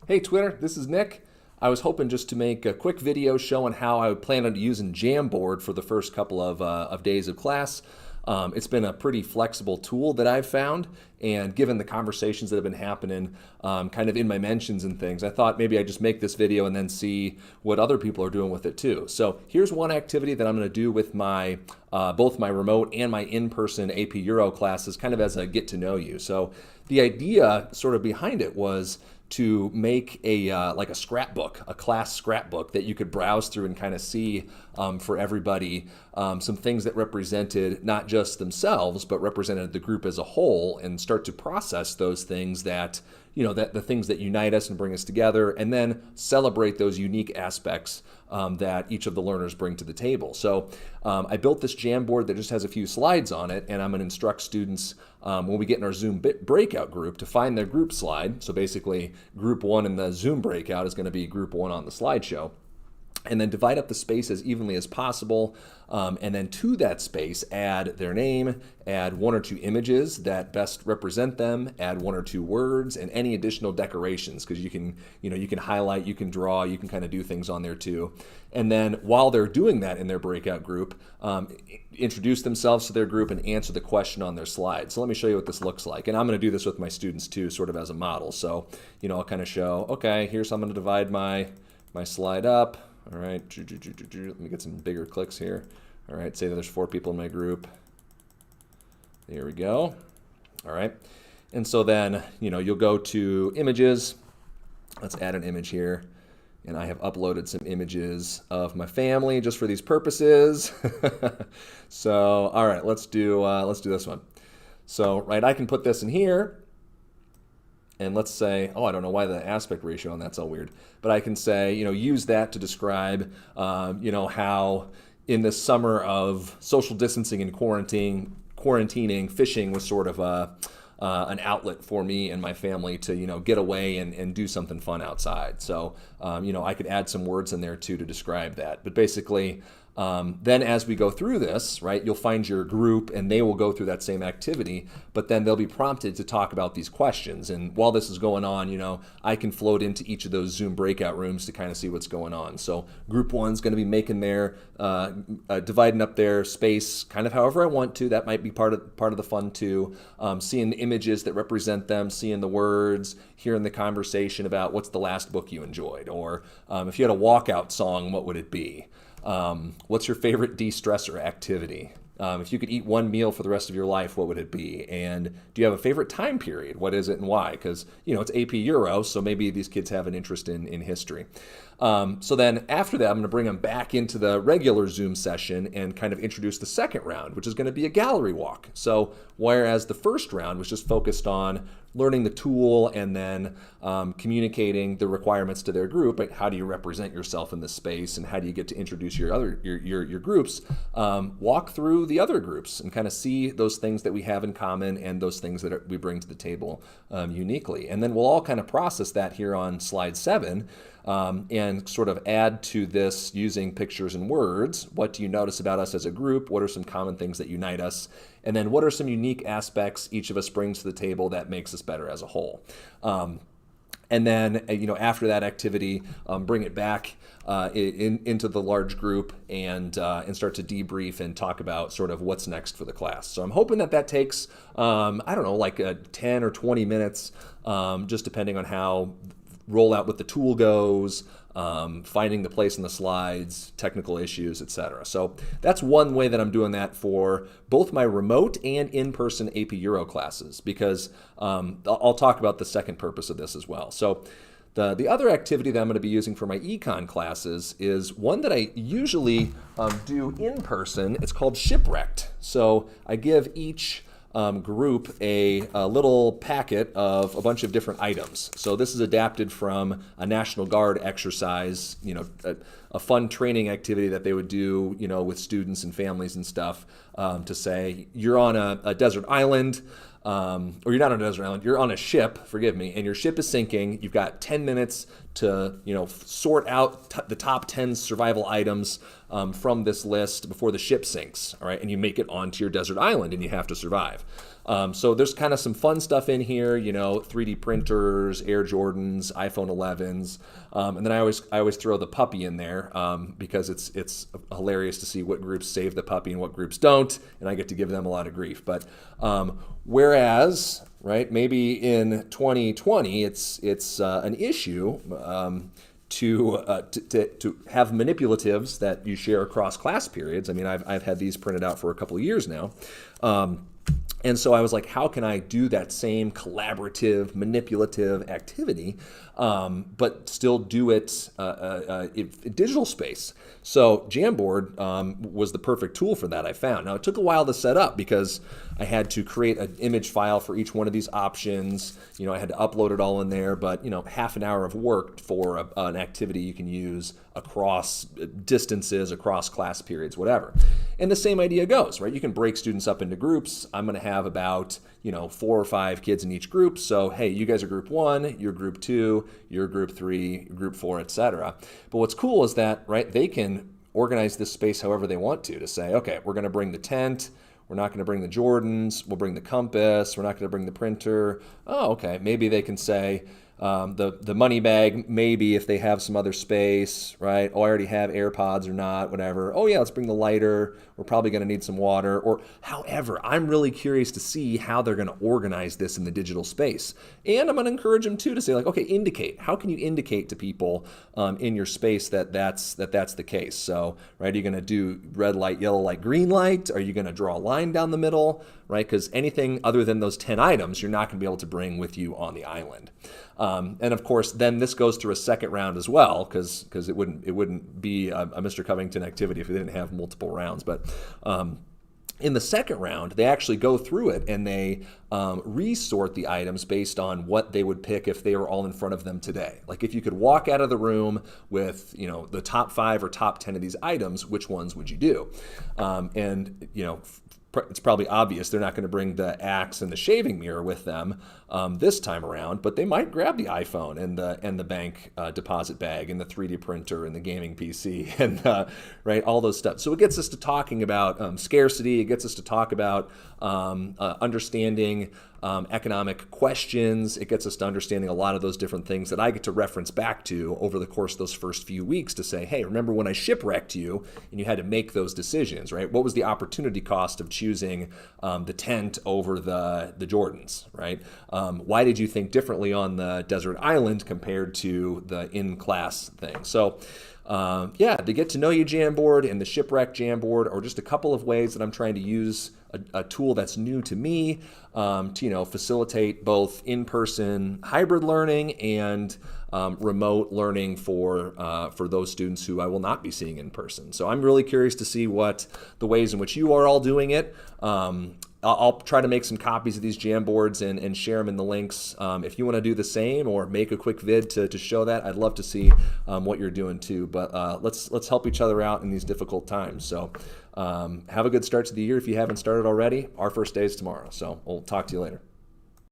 Hey Twitter, this is Nick. I was hoping just to make a quick video showing how I would plan on using Jamboard for the first couple of days of class. It's been a pretty flexible tool that I've found, and given the conversations that have been happening kind of in my mentions and things, I thought maybe I'd just make this video and then see what other people are doing with it too. So here's one activity that I'm going to do with my both my remote and my in-person AP Euro classes, kind of as a get to know you. So the idea sort of behind it was to make a like a scrapbook, a class scrapbook that you could browse through and kind of see for everybody some things that represented not just themselves, but represented the group as a whole, and start to process those things that, that the things that unite us and bring us together, and then celebrate those unique aspects that each of the learners bring to the table. So I built this Jamboard that just has a few slides on it, and I'm going to instruct students when we get in our Zoom breakout group to find their group slide. So basically, group one in the Zoom breakout is going to be group one on the slideshow. And then divide up the space as evenly as possible, and then to that space add their name, add one or two images that best represent them, add one or two words, and any additional decorations, because you can highlight, you can draw, you can kind of do things on there too. And then while they're doing that in their breakout group, introduce themselves to their group and answer the question on their slide. So let me show you what this looks like, and I'm going to do this with my students too, sort of as a model. So I'll kind of show, okay, here's how I'm going to divide my slide up. All right, let me get some bigger clicks here. All right, say that there's 4 people in my group. There we go. All right, and so then, you'll go to images. Let's add an image here. And I have uploaded some images of my family just for these purposes. So, all right, let's do this one. So, right, I can put this in here. And let's say, I don't know why the aspect ratio on that's all weird, but I can say, use that to describe, how in the summer of social distancing and quarantining, fishing was sort of an outlet for me and my family to, get away and do something fun outside. So, I could add some words in there too to describe that. But basically, then as we go through this, right, you'll find your group and they will go through that same activity, but then they'll be prompted to talk about these questions. And while this is going on, I can float into each of those Zoom breakout rooms to kind of see what's going on. So group one's going to be making their, dividing up their space kind of however I want to. That might be part of the fun too. Seeing the images that represent them, seeing the words, hearing the conversation about what's the last book you enjoyed, or if you had a walkout song, what would it be? What's your favorite de-stressor activity? If you could eat one meal for the rest of your life, what would it be? And do you have a favorite time period? What is it and why? Because, it's AP Euro, so maybe these kids have an interest in history. So then after that, I'm going to bring them back into the regular Zoom session and kind of introduce the second round, which is going to be a gallery walk. So whereas the first round was just focused on learning the tool and then communicating the requirements to their group, like how do you represent yourself in this space and how do you get to introduce your groups, walk through the other groups and kind of see those things that we have in common and those things that we bring to the table uniquely. And then we'll all kind of process that here on slide 7 and sort of add to this using pictures and words. What do you notice about us as a group? What are some common things that unite us? And then what are some unique aspects each of us brings to the table that makes us better as a whole? And then, after that activity, bring it back into the large group and start to debrief and talk about sort of what's next for the class. So I'm hoping that takes, like 10 or 20 minutes, just depending on how rollout with the tool goes, finding the place in the slides, technical issues, etc. So that's one way that I'm doing that for both my remote and in-person AP Euro classes, because I'll talk about the second purpose of this as well. So the other activity that I'm going to be using for my econ classes is one that I usually do in person. It's called Shipwrecked. So I give each group a little packet of a bunch of different items. So this is adapted from a National Guard exercise, a fun training activity that they would do, with students and families and stuff, to say you're on a desert island, or you're not on a desert island, you're on a ship, forgive me, and your ship is sinking. You've got 10 minutes to, sort out the top 10 survival items from this list before the ship sinks, all right? And you make it onto your desert island and you have to survive. So there's kind of some fun stuff in here, 3D printers, Air Jordans, iPhone 11s, and then I always throw the puppy in there because it's hilarious to see what groups save the puppy and what groups don't, and I get to give them a lot of grief. But whereas, right, maybe in 2020 it's an issue. To have manipulatives that you share across class periods. I mean, I've had these printed out for a couple of years now. And so I was like, how can I do that same collaborative, manipulative activity, but still do it in digital space? So Jamboard was the perfect tool for that, I found. Now, it took a while to set up because I had to create an image file for each one of these options. I had to upload it all in there, but half an hour of work for an activity you can use across distances, across class periods, whatever. And the same idea goes, right? You can break students up into groups. I'm going to have about 4 or 5 kids in each group. So, hey, you guys are group 1, you're group 2, you're group 3, group 4, etc. But what's cool is that, right, they can organize this space however they want to say, okay, we're going to bring the tent, we're not going to bring the Jordans, we'll bring the compass, we're not going to bring the printer. Oh, okay, maybe they can say, the money bag, maybe if they have some other space, right? Oh, I already have AirPods or not, whatever. Oh yeah, let's bring the lighter. We're probably going to need some water. Or however, I'm really curious to see how they're going to organize this in the digital space. And I'm going to encourage them too to say like, okay, indicate. How can you indicate to people in your space that's the case? So, right, are you going to do red light, yellow light, green light? Are you going to draw a line down the middle, right? Because anything other than those 10 items, you're not going to be able to bring with you on the island. And of course, then this goes through a second round as well, because it wouldn't be a Mr. Covington activity if it didn't have multiple rounds. But in the second round, they actually go through it and they resort the items based on what they would pick if they were all in front of them today. Like if you could walk out of the room with the top 5 or top 10 of these items, which ones would you do? It's probably obvious they're not going to bring the axe and the shaving mirror with them this time around, but they might grab the iPhone and the bank deposit bag and the 3D printer and the gaming PC and right, all those stuff. So it gets us to talking about scarcity. It gets us to talk about understanding economic questions. It gets us to understanding a lot of those different things that I get to reference back to over the course of those first few weeks to say, hey, remember when I shipwrecked you and you had to make those decisions, right? What was the opportunity cost of choosing the tent over the Jordans, right? Why did you think differently on the desert island compared to the in-class thing? So the Get to Know You Jamboard and the Shipwreck Jamboard are just a couple of ways that I'm trying to use a tool that's new to me to facilitate both in-person hybrid learning and remote learning for those students who I will not be seeing in person. So I'm really curious to see what the ways in which you are all doing it. I'll try to make some copies of these Jamboards and share them in the links. If you want to do the same or make a quick vid to show that, I'd love to see what you're doing too. But let's help each other out in these difficult times. So have a good start to the year if you haven't started already. Our first day is tomorrow, so we'll talk to you later.